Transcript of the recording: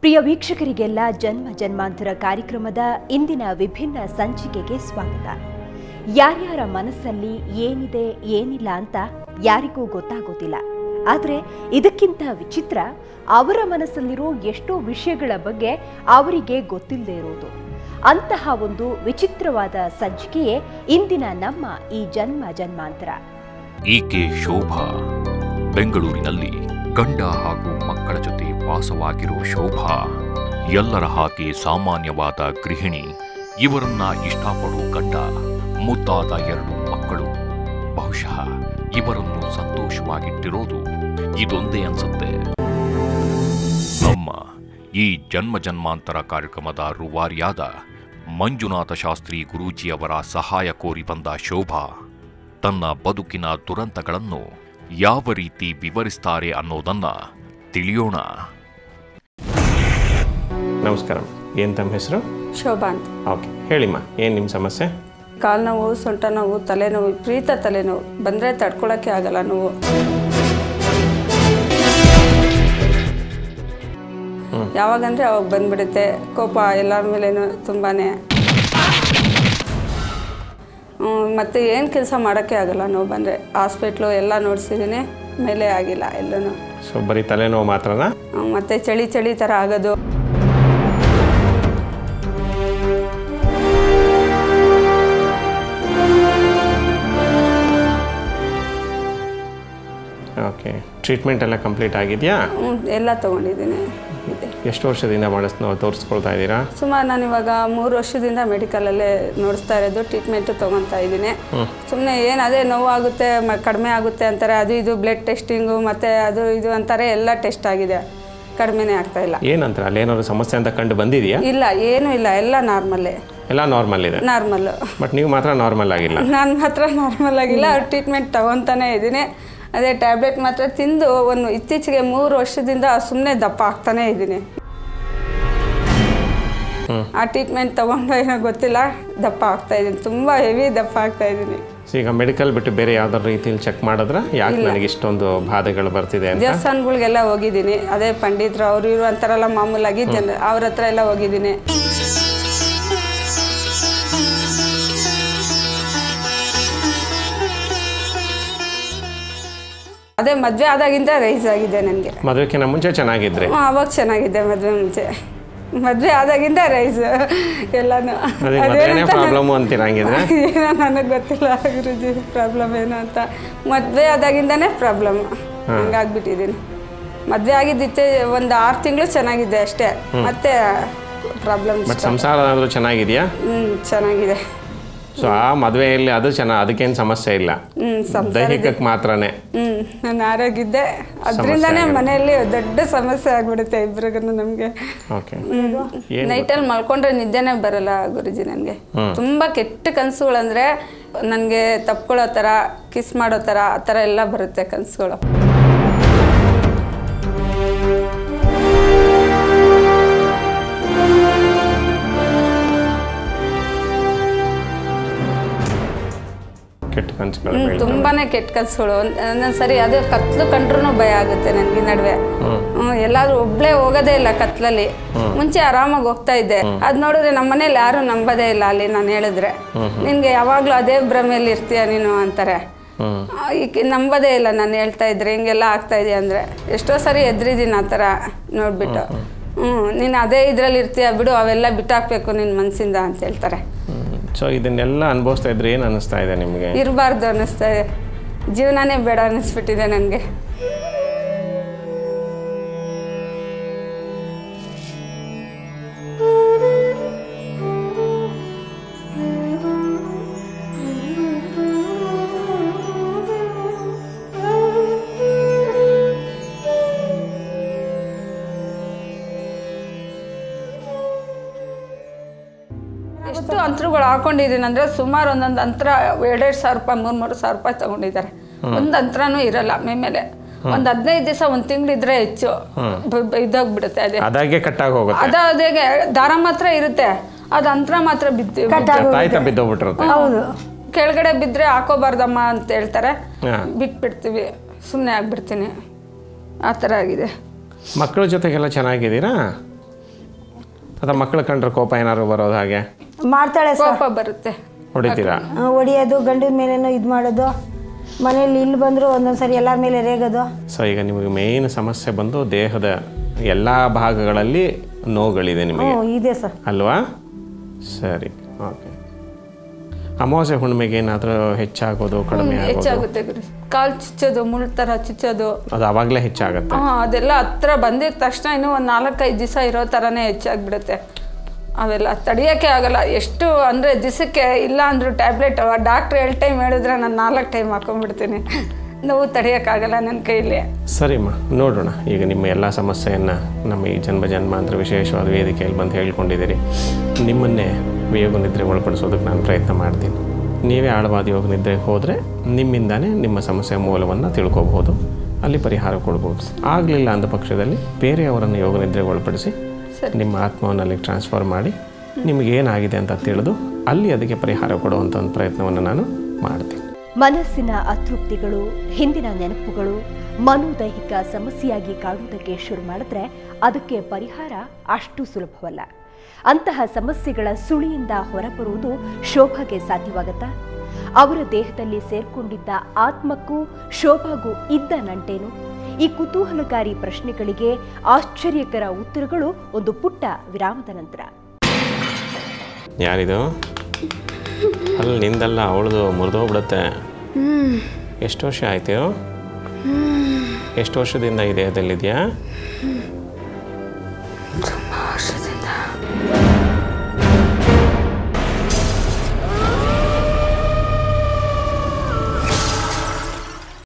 ಪ್ರಿಯ ವೀಕ್ಷಕರಿಗೆಲ್ಲ ಜನ್ಮ ಜನ್ಮಾಂತರ ಕಾರ್ಯಕ್ರಮದ ಇಂದಿನ ವಿಭಿನ್ನ ಸಂಚಿಕೆಗೆ ಸ್ವಾಗತ. ಯಾರ್ಯಾರ ಮನಸ್ಸಲ್ಲಿ ಏನಿದೆ ಏನಿಲ್ಲ ಅಂತ ಯಾರಿಗೂ ಗೊತ್ತಾಗೋದಿಲ್ಲ. ಆದರೆ ಇದಕ್ಕಿಂತ ವಿಚಿತ್ರ ಅವರ ಮನಸ್ಸಲ್ಲಿರೋ ಎಷ್ಟೋ ವಿಷಯಗಳ ಬಗ್ಗೆ ಅವರಿಗೆ ಗೊತ್ತಿಲ್ಲದೆ ಇರೋದು. ಅಂತಹ ಒಂದು ವಿಚಿತ್ರವಾದ ಸಂಚಿಕೆಯೇ ಇಂದಿನ ನಮ್ಮ ಈ ಜನ್ಮ ಜನ್ಮಾಂತರ. ಈಕೆ ಶೋಭಾ ಬೆಂಗಳೂರಿನಲ್ಲಿ ಗಂಡ ಹಾಗೂ ಮಕ್ಕಳ ಜೊತೆ ವಾಸವಾಗಿರುವ ಶೋಭಾ ಎಲ್ಲರ ಹಾಗೆ ಸಾಮಾನ್ಯವಾದ ಗೃಹಿಣಿ. ಇವರನ್ನ ಇಷ್ಟಪಡೋ ಗಂಡ, ಮುದ್ದಾದ 2 ಮಕ್ಕಳು. ಬಹುಶಃ ಇವರನ್ನು ಸಂತೋಷವಾಗಿಟ್ಟಿರೋದು ಇದೊಂದೇ ಅನ್ಸುತ್ತೆ. ನಮ್ಮ ಈ ಜನ್ಮ ಜನ್ಮಾಂತರ ಕಾರ್ಯಕ್ರಮದ ರೂವಾರಿಯಾದ ಮಂಜುನಾಥ ಶಾಸ್ತ್ರಿ ಗುರೂಜಿಯವರ ಸಹಾಯ ಕೋರಿ ಬಂದ ಶೋಭಾ ತನ್ನ ಬದುಕಿನ ದುರಂತಗಳನ್ನು ಯಾವ ರೀತಿ ವಿವರಿಸ್ತಾರೆ ಅನ್ನೋದನ್ನ ತಿಳಿಯೋಣ. ನಮಸ್ಕಾರ, ಏನು ತಮ್ಮ ಹೆಸರು? ಶೋಭಾ ಅಂತ. ಓಕೆ, ಹೇಳಿಮ್ಮ, ಏನು ನಿಮ್ಮ ಸಮಸ್ಯೆ? ಕಾಲು ನೋವು, ಸೊಂಟ ನೋವು, ತಲೆನೋವು, ವಿಪರೀತ ತಲೆನೋವು ಬಂದರೆ ತಡ್ಕೊಳಕ್ಕೆ ಆಗಲ್ಲ ನೋವು. ಯಾವಾಗಂದರೆ ಅವಾಗ ಬಂದ್ಬಿಡುತ್ತೆ. ಕೋಪ ಎಲ್ಲರ ಮೇಲೇನು ತುಂಬಾ. ಮತ್ತು ಏನು ಕೆಲಸ ಮಾಡೋಕ್ಕೆ ಆಗಲ್ಲ ನೋವು ಬಂದರೆ. ಹಾಸ್ಪಿಟ್ಲು ಎಲ್ಲ ನೋಡಿಸಿದ್ದೀನಿ, ಮೇಲೆ ಆಗಿಲ್ಲ ಎಲ್ಲೂ. ಸೊ ಬರೀ ತಲೆನೋವು ಮಾತ್ರನಾ? ಮತ್ತು ಚಳಿ ಚಳಿ ಥರ ಆಗೋದು. ಓಕೆ, ಟ್ರೀಟ್ಮೆಂಟ್ ಎಲ್ಲ ಕಂಪ್ಲೀಟ್ ಆಗಿದೆಯಾ? ಎಲ್ಲ ತೊಗೊಂಡಿದ್ದೀನಿ. ಎಷ್ಟು ವರ್ಷದಿಂದ ತೋರಿಸ್ಕೊಳ್ತಾ ಇದ್ದೀರಾ? ಸುಮಾರು ನಾನು ಇವಾಗ 3 ವರ್ಷದಿಂದ ಮೆಡಿಕಲಲ್ಲೇ ನೋಡಿಸ್ತಾ ಇರೋದು, ಟ್ರೀಟ್ಮೆಂಟು ತೊಗೊತಾ ಇದ್ದೀನಿ. ಸುಮ್ಮನೆ ಏನು ಅದೇ ನೋವಾಗುತ್ತೆ, ಕಡಿಮೆ ಆಗುತ್ತೆ ಅಂತಾರೆ. ಅದು ಇದು ಬ್ಲಡ್ ಟೆಸ್ಟಿಂಗು ಮತ್ತು ಅದು ಇದು ಅಂತಾರೆ, ಎಲ್ಲ ಟೆಸ್ಟ್ ಆಗಿದೆ, ಕಡಿಮೆನೇ ಆಗ್ತಾ ಇಲ್ಲ. ಏನಂತಾರೆ ಅಲ್ಲಿ ಏನಾದ್ರು ಸಮಸ್ಯೆ ಅಂತ ಕಂಡು ಬಂದಿದೆಯಾ? ಇಲ್ಲ, ಏನೂ ಇಲ್ಲ, ಎಲ್ಲ ನಾರ್ಮಲ್ಲೇ. ಎಲ್ಲ ನಾರ್ಮಲ್ ಇದೆ? ನಾರ್ಮಲ್ಲು. ಬಟ್ ನೀವು ಮಾತ್ರ ನಾರ್ಮಲ್ ಆಗಿಲ್ಲ? ನಾನು ಮಾತ್ರ ನಾರ್ಮಲ್ ಆಗಿಲ್ಲ. ಟ್ರೀಟ್ಮೆಂಟ್ ತೊಗೊತಾನೇ ಇದ್ದೀನಿ. ಅದೇ ಟ್ಯಾಬ್ಲೆಟ್ ಮಾತ್ರ ತಿಂದು ಇತ್ತೀಚೆಗೆ 3 ವರ್ಷದಿಂದ ಸುಮ್ಮನೆ ದಪ್ಪ ಆಗ್ತಾನೇ ಇದ್ದೀನಿ. ಆ ಟ್ರೀಟ್ಮೆಂಟ್ ತೊಗೊಂಡು ಏನೋ ಗೊತ್ತಿಲ್ಲ, ದಪ್ಪ ಆಗ್ತಾ ಇದ್ದೀನಿ, ತುಂಬ ಹೆವಿ ದಪ್ಪ ಆಗ್ತಾ ಇದ್ದೀನಿ. ಈಗ ಮೆಡಿಕಲ್ ಬಿಟ್ಟು ಬೇರೆ ಯಾವ್ದಾದ್ರು ರೀತಿಯಲ್ಲಿ ಚೆಕ್ ಮಾಡಿದ್ರೆ ಯಾಕೆ ನನಗೆ ಇಷ್ಟೊಂದು ಬಾಧೆಗಳು ಬರ್ತಿದೆ ಅಂತ? ದೇವಸ್ಥಾನಗಳಿಗೆಲ್ಲ ಹೋಗಿದ್ದೀನಿ, ಅದೇ ಪಂಡಿತರು ಅವರು ಇವರು ಅಂತಾರಲ್ಲ ಮಾಮೂಲಾಗಿ, ಅವ್ರ ಹತ್ರ ಎಲ್ಲ ಹೋಗಿದ್ದೀನಿ. ಅದೇ ಮದುವೆ ಆದಾಗಿಂದ ರೈಸ್ ಆಗಿದೆ ನನಗೆ. ಮದುವೆಕ್ಕಿಂತ ಮುಂಚೆ ಚೆನ್ನಾಗಿದ್ರೆ? ಅವಾಗ ಚೆನ್ನಾಗಿದ್ದೆ, ಮದುವೆ ಮುಂಚೆ. ಮದುವೆ ಆದಾಗಿಂದ ರೈಸ್ ಎಲ್ಲಾನು. ಪ್ರಾಬ್ಲಮ್ ಅಂತೀರಂಗಿದ್ರೆ ಏನೋ ನನಗೆ ಗೊತ್ತಿಲ್ಲ ಗುರುಜಿ, ಪ್ರಾಬ್ಲಮ್ ಏನು ಅಂತ. ಮದುವೆ ಆದಾಗಿಂದಾನೇ ಪ್ರಾಬ್ಲಮ್, ಹಂಗಾಗ್ಬಿಟ್ಟಿದ್ದೀನಿ. ಮದುವೆ ಆಗಿದ್ದಿತ್ತೆ 6 ತಿಂಗಳು ಚೆನ್ನಾಗಿದೆ ಅಷ್ಟೇ, ಮತ್ತೆ ಪ್ರಾಬ್ಲಮ್. ಸಂಸಾರ ಆದರೂ ಚೆನ್ನಾಗಿದೆಯಾ? ಚೆನ್ನಾಗಿದೆ. ಸೊ ಆ ಮದುವೆಯಲ್ಲಿ ಅದು ಅದಕ್ಕೇನು ಸಮಸ್ಯೆ ಇಲ್ಲ, ದೈಹಿಕಕ್ಕೆ ಮಾತ್ರನೇ. ನಾನು ಆರೋಗಿದ್ದೆ, ಅದರಿಂದಾನೇ ಮನೆಯಲ್ಲಿ ದೊಡ್ಡ ಸಮಸ್ಯೆ ಆಗ್ಬಿಡುತ್ತೆ ಇಬ್ರಿಗೂ ನಮಗೆ. ನೈಟಲ್ಲಿ ಮಲ್ಕೊಂಡ್ರೆ ನಿದ್ದೆನೇ ಬರಲ್ಲ ಗುರುಜಿ ನನಗೆ. ತುಂಬ ಕೆಟ್ಟ ಕನಸುಗಳಂದ್ರೆ ನನಗೆ ತಪ್ಕೊಳ್ಳೋ ಥರ, ಕಿಸ್ ಮಾಡೋ ಥರ, ಆ ಥರ ಎಲ್ಲ ಬರುತ್ತೆ ಕನಸುಗಳು. ತುಂಬಾನೇ ಕೆಟ್ಟ ಕನಸುಗಳು. ಸರಿ ಅದೇ ಕತ್ಲು ಕಂಡ್ರೂ ಭಯ ಆಗುತ್ತೆ ನನಗೆ ನಡುವೆ. ಎಲ್ಲಾದ್ರೂ ಒಬ್ಳೇ ಹೋಗೋದೇ ಇಲ್ಲ ಕತ್ಲಲ್ಲಿ. ಮುಂಚೆ ಆರಾಮಾಗಿ ಹೋಗ್ತಾ ಇದ್ದೆ, ಅದ್ ನೋಡಿದ್ರೆ ನಮ್ಮ ಮನೇಲಿ ಯಾರು ನಂಬೋದೇ ಇಲ್ಲ. ಅಲ್ಲಿ ನಾನು ಹೇಳಿದ್ರೆ ನಿನ್ಗೆ ಯಾವಾಗ್ಲೂ ಅದೇ ಭ್ರಮೆಯಲ್ಲಿ ಇರ್ತೀಯ ನೀನು ಅಂತಾರೆ. ನಂಬೋದೇ ಇಲ್ಲ ನಾನು ಹೇಳ್ತಾ ಇದ್ರೆ ಹಿಂಗೆಲ್ಲ ಆಗ್ತಾ ಇದೆಯಾ ಅಂದ್ರೆ. ಎಷ್ಟೋ ಸರಿ ಎದ್ರಿದ್ದೀನಿ ಆ ಥರ ನೋಡ್ಬಿಟ್ಟು. ನೀನು ಅದೇ ಇದ್ರಲ್ಲಿ ಇರ್ತೀಯ ಬಿಡು, ಅವೆಲ್ಲ ಬಿಟ್ಟಾಕ್ಬೇಕು ನಿನ್ನ ಮನಸ್ಸಿಂದ ಅಂತ ಹೇಳ್ತಾರೆ. ಸೊ ಇದನ್ನೆಲ್ಲ ಅನುಭವಿಸ್ತಾ ಇದ್ರೆ ಏನು ಅನ್ನಿಸ್ತಾ ಇದೆ ನಿಮಗೆ? ಇರಬಾರ್ದು ಅನ್ನಿಸ್ತಾ ಇದೆ, ಜೀವನನೇ ಬೇಡ ಅನ್ನಿಸ್ಬಿಟ್ಟಿದೆ ನನಗೆ. ಎಷ್ಟು ಅಂತರಗಳು ಹಾಕೊಂಡಿದ್ದೀನಿ ಅಂದರೆ ಸುಮಾರು ಒಂದೊಂದು ಅಂತರ 2,000 ರೂಪಾಯಿ 3,000 ರೂಪಾಯಿ ತಗೊಂಡಿದ್ದಾರೆ. ಒಂದು ಅಂತರನೂ ಇರಲ್ಲ ಮೇಲೆ. ಒಂದು 15 ದಿವಸ 1 ತಿಂಗಳಿದ್ರೆ ಹೆಚ್ಚು ಇದಾಗ್ಬಿಡುತ್ತೆ. ಅದಾಗೆ ಕಟ್ಟಾಗಿ ಹೋಗುತ್ತೆ. ಅದಾಗೆ ದಾರ ಮಾತ್ರ ಇರುತ್ತೆ, ಅದು ಅಂತರ ಮಾತ್ರ ಬಿದ್ದೋಗ್ಬಿಟ್ಟಿರುತ್ತೆ. ಹೌದು, ಕೆಳಗಡೆ ಬಿದ್ದರೆ ಹಾಕೋಬಾರ್ದಮ್ಮ ಅಂತ ಹೇಳ್ತಾರೆ, ಬಿಟ್ಬಿಡ್ತೀವಿ, ಸುಮ್ಮನೆ ಆಗ್ಬಿಡ್ತೀನಿ. ಆ ಥರ ಆಗಿದೆ. ಮಕ್ಕಳ ಜೊತೆಗೆಲ್ಲ ಚೆನ್ನಾಗಿದ್ದೀರಾ? ಅಥವಾ ಮಕ್ಕಳು ಕಂಡ್ರೆ ಕೋಪ ಏನಾದ್ರು ಬರೋದು ಹಾಗೆ ಮಾಡ್ತಾಳೆ ಸರ್. ಕೋಪ ಬರುತ್ತೆ. ಹೊಡಿತೀರಾ? ಹೊಡಿಯೋದು, ಗಂಡನ ಮೇಲೇನೋ ಇದು ಮಾಡೋದು, ಮನೇಲಿ ಇಲ್ಲಿ ಬಂದರೂ ಒಂದೊಂದ್ಸರಿ ಎಲ್ಲರ ಮೇಲೆ ರೇಗೋದು. ಸೊ ಈಗ ನಿಮಗೆ ಮೇಯ್ನ್ ಸಮಸ್ಯೆ ಬಂದು ದೇಹದ ಎಲ್ಲ ಭಾಗಗಳಲ್ಲಿ ನೋವುಗಳಿದೆ ನಿಮಗೆ ಇದೆ ಸರ್. ಅಲ್ವಾ? ಸರಿ, ಓಕೆ. ಅಮಾವಾಸ್ಯೆ ಹುಣ್ಣಿಮೆಗೆ ಏನಾದರೂ ಹೆಚ್ಚಾಗೋದು ಕಡಿಮೆ ಆಗೋದು? ಹೆಚ್ಚಾಗುತ್ತೆ ಗುರು. ಕಾಲು ಚುಚ್ಚೋದು, ಮುಳ್ಳು ಥರ ಚುಚ್ಚೋದು, ಅದು ಆವಾಗಲೇ ಹೆಚ್ಚಾಗುತ್ತೆ. ಅದೆಲ್ಲ ಹತ್ರ ಬಂದಿದ ತಕ್ಷಣ ಇನ್ನೂ ಒಂದು 4-5 ದಿವಸ ಇರೋ ಥರನೇ ಹೆಚ್ಚಾಗ್ಬಿಡುತ್ತೆ. ಅವೆಲ್ಲ ತಡೆಯೋಕ್ಕೆ ಆಗಲ್ಲ. ಎಷ್ಟು ಅಂದರೆ ದಿವಸಕ್ಕೆ ಇಲ್ಲ ಅಂದರೂ ಟ್ಯಾಬ್ಲೆಟ್ ಡಾಕ್ಟ್ರ್ 2 ಟೈಮ್ ಹೇಳಿದ್ರೆ ನಾನು 4 ಟೈಮ್ ಹಾಕೊಂಡ್ಬಿಡ್ತೀನಿ. ನೋವು ತಡೆಯೋಕ್ಕಾಗಲ್ಲ ನನ್ನ ಕೈಲಿ. ಸರಿಮ್ಮ, ನೋಡೋಣ. ಈಗ ನಿಮ್ಮ ಎಲ್ಲ ಸಮಸ್ಯೆಯನ್ನು ನಮ್ಮ ಈ ಜನ್ಮಾಂತರ ವಿಶೇಷವಾದ ವೇದಿಕೆಯಲ್ಲಿ ಬಂದು ಹೇಳ್ಕೊಂಡಿದ್ದೀರಿ. ನಿಮ್ಮನ್ನೇ ಯೋಗ ನಿದ್ರೆಗೆ ಒಳಪಡಿಸೋದಕ್ಕೆ ನಾನು ಪ್ರಯತ್ನ ಮಾಡ್ತೀನಿ. ನೀವೇ ಆಳವಾದ ಯೋಗ ನಿದ್ರೆಗೆ ಹೋದರೆ ನಿಮ್ಮಿಂದಾನೇ ನಿಮ್ಮ ಸಮಸ್ಯೆಯ ಮೂಲವನ್ನು ತಿಳ್ಕೊಬೋದು, ಅಲ್ಲಿ ಪರಿಹಾರ ಕೊಡ್ಬೋದು. ಆಗಲಿಲ್ಲ ಅಂದ ಪಕ್ಷದಲ್ಲಿ ಬೇರೆಯವರನ್ನು ಯೋಗ ನಿದ್ರೆಗೆ ಒಳಪಡಿಸಿ ನಿಮ್ಮ ಆತ್ಮವನ್ನು ಅಲ್ಲಿಗೆ ಟ್ರಾನ್ಸ್ಫರ್ ಮಾಡಿ ನಿಮಗೇನಾಗಿದೆ ಅಂತ ತಿಳಿದು ಅಲ್ಲಿ ಅದಕ್ಕೆ ಪರಿಹಾರ ಕೊಡುವಂಥ ಒಂದು ಪ್ರಯತ್ನವನ್ನು ನಾನು ಮಾಡ್ತೀನಿ. ಮನಸ್ಸಿನ ಅತೃಪ್ತಿಗಳು, ಹಿಂದಿನ ನೆನಪುಗಳು ಮನೋದೈಹಿಕ ಸಮಸ್ಯೆಯಾಗಿ ಕಾಡುವುದಕ್ಕೆ ಶುರು ಮಾಡಿದ್ರೆ ಅದಕ್ಕೆ ಪರಿಹಾರ ಅಷ್ಟು ಸುಲಭವಲ್ಲ. ಅಂತಹ ಸಮಸ್ಯೆಗಳ ಸುಳಿಯಿಂದ ಹೊರಬರುವುದು ಶೋಭಾಗೆ ಸಾಧ್ಯವಾಗತ್ತಾ? ಅವರ ದೇಹದಲ್ಲಿ ಸೇರ್ಕೊಂಡಿದ್ದ ಆತ್ಮಕ್ಕೂ ಶೋಭಾಗೂ ಇದ್ದ ನಂಟೇನು? ಈ ಕುತೂಹಲಕಾರಿ ಪ್ರಶ್ನೆಗಳಿಗೆ ಆಶ್ಚರ್ಯಕರ ಉತ್ತರಗಳು ಒಂದು ಪುಟ್ಟ ವಿರಾಮದ ನಂತರ. ಯಾರಿದು? ಅಲ್ಲಿ ನಿಂದಲ್ಲ, ಅವಳದು ಮುರಿದೋಗ್ಬಿಡುತ್ತೆ. ಎಷ್ಟು ವರ್ಷ ಆಯ್ತು? ಎಷ್ಟು ವರ್ಷದಿಂದ ಈ ದೇಹದಲ್ಲಿದೆಯಾ?